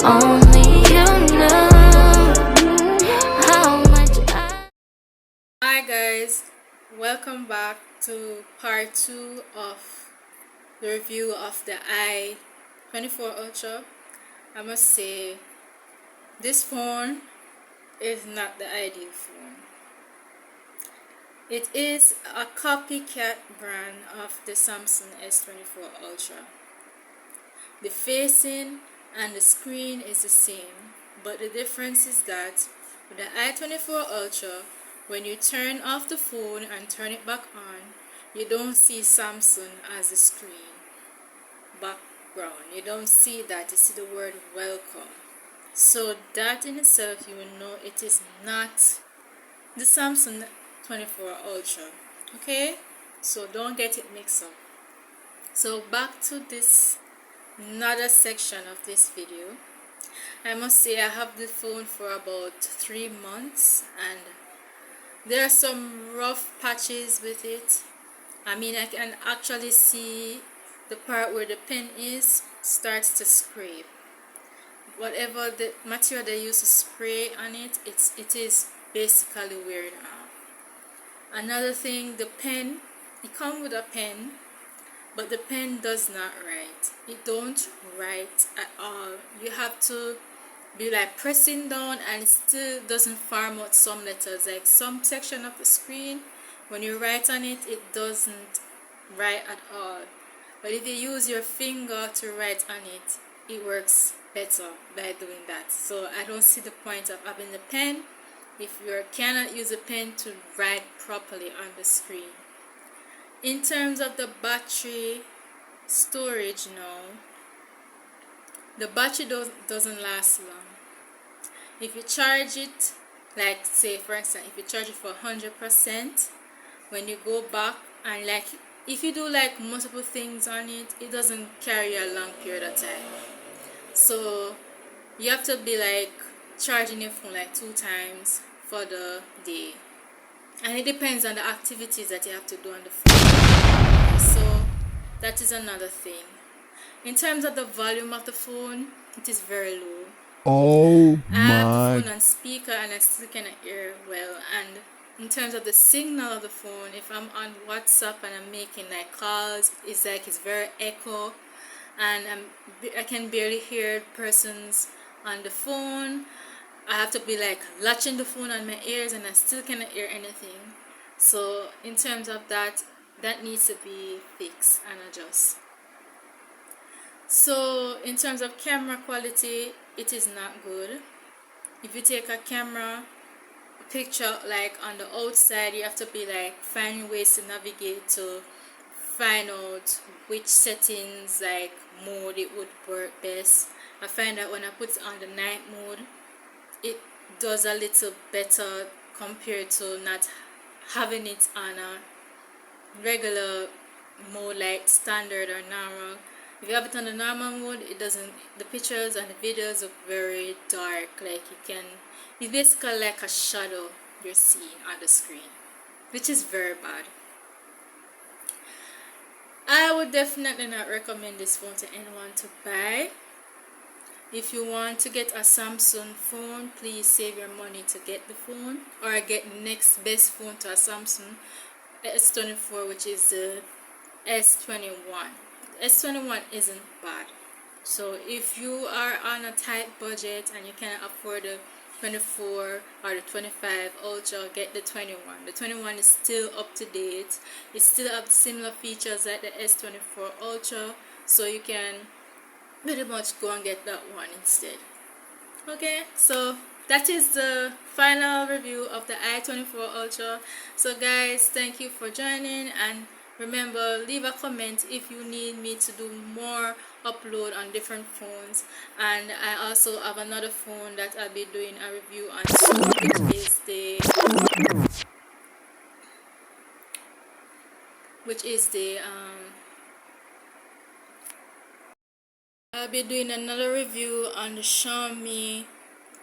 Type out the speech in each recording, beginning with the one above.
Only you know how much Hi guys, welcome back to part 2 of the review of the I24 Ultra. I must say, this phone is not the ideal phone. It is a copycat brand of the Samsung S24 Ultra. The facing and the screen is the same, but the difference is that with the I24 Ultra, when you turn off the phone and turn it back on, you don't see Samsung as a screen background. You don't see that, you see the word welcome. So that in itself, you will know it is not the Samsung 24 Ultra. Okay, so don't get it mixed up. So back to this another section of this video. I must say I have the phone for about 3 months and there are some rough patches with it. I mean, I can actually see the part where the pen is starts to scrape. Whatever the material they use to spray on it, it is basically wearing off. Another thing, the pen, it comes with a pen, but the pen does not write. It don't write at all. You have to be like pressing down and it still doesn't farm out some letters. Like some section of the screen, when you write on it, it doesn't write at all. But if you use your finger to write on it, it works better by doing that. So I don't see the point of having the pen if you cannot use a pen to write properly on the screen. In terms of the battery storage now, the battery doesn't last long. If you charge it, like say for instance, if you charge it for 100%, when you go back and like if you do like multiple things on it, it doesn't carry a long period of time. So you have to be like charging your phone like 2 times for the day. And it depends on the activities that you have to do on the phone. So that is another thing. In terms of the volume of the phone, it is very low. Oh I have the my. phone on speaker and I still cannot hear well. And in terms of the signal of the phone, if I'm on WhatsApp and I'm making like calls, it's like it's very echo and I can barely hear persons on the phone. I have to be like latching the phone on my ears and I still cannot hear anything. So in terms of that, that needs to be fixed and adjusted. So in terms of camera quality, it is not good. If you take a picture like on the outside, you have to be like finding ways to navigate to find out which settings like mode it would work best. I find that when I put it on the night mode, it does a little better compared to not having it on a regular mode like standard or normal. If you have it on the normal mode, it doesn't, the pictures and the videos look very dark, like it's basically like a shadow you're seeing on the screen, which is very bad. I would definitely not recommend this phone to anyone to buy. If you want to get a Samsung phone, please save your money to get the phone or get the next best phone to a Samsung S24, which is the S21. S21 isn't bad. So if you are on a tight budget and you cannot afford the 24 or the 25 Ultra, get the 21. The 21 is still up to date. It still has similar features like the S24 Ultra, so you can pretty much go and get that one instead. Okay, so that is the final review of the I24 Ultra. So guys, thank you for joining, and remember, leave a comment if you need me to do more upload on different phones. And I also have another phone that I'll be doing a review on soon, which is the I'll be doing another review on the Xiaomi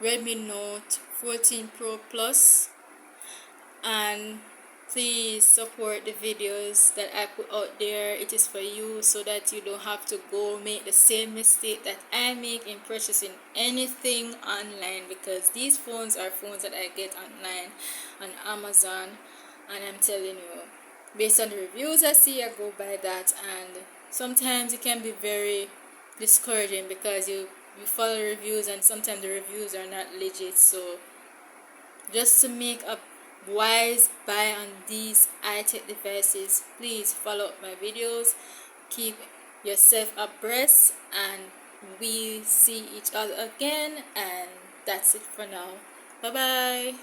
Redmi Note 14 Pro Plus, and Please support the videos that I put out there. It is for you, so that you don't have to go make the same mistake that I make in purchasing anything online, because these phones are phones that I get online on Amazon, and I'm telling you, based on the reviews I see, I go by that, and sometimes it can be very discouraging because you follow reviews and sometimes the reviews are not legit. So just to make a wise buy on these high-tech devices, please follow up my videos, keep yourself abreast, and we see each other again. And that's it for now. Bye bye.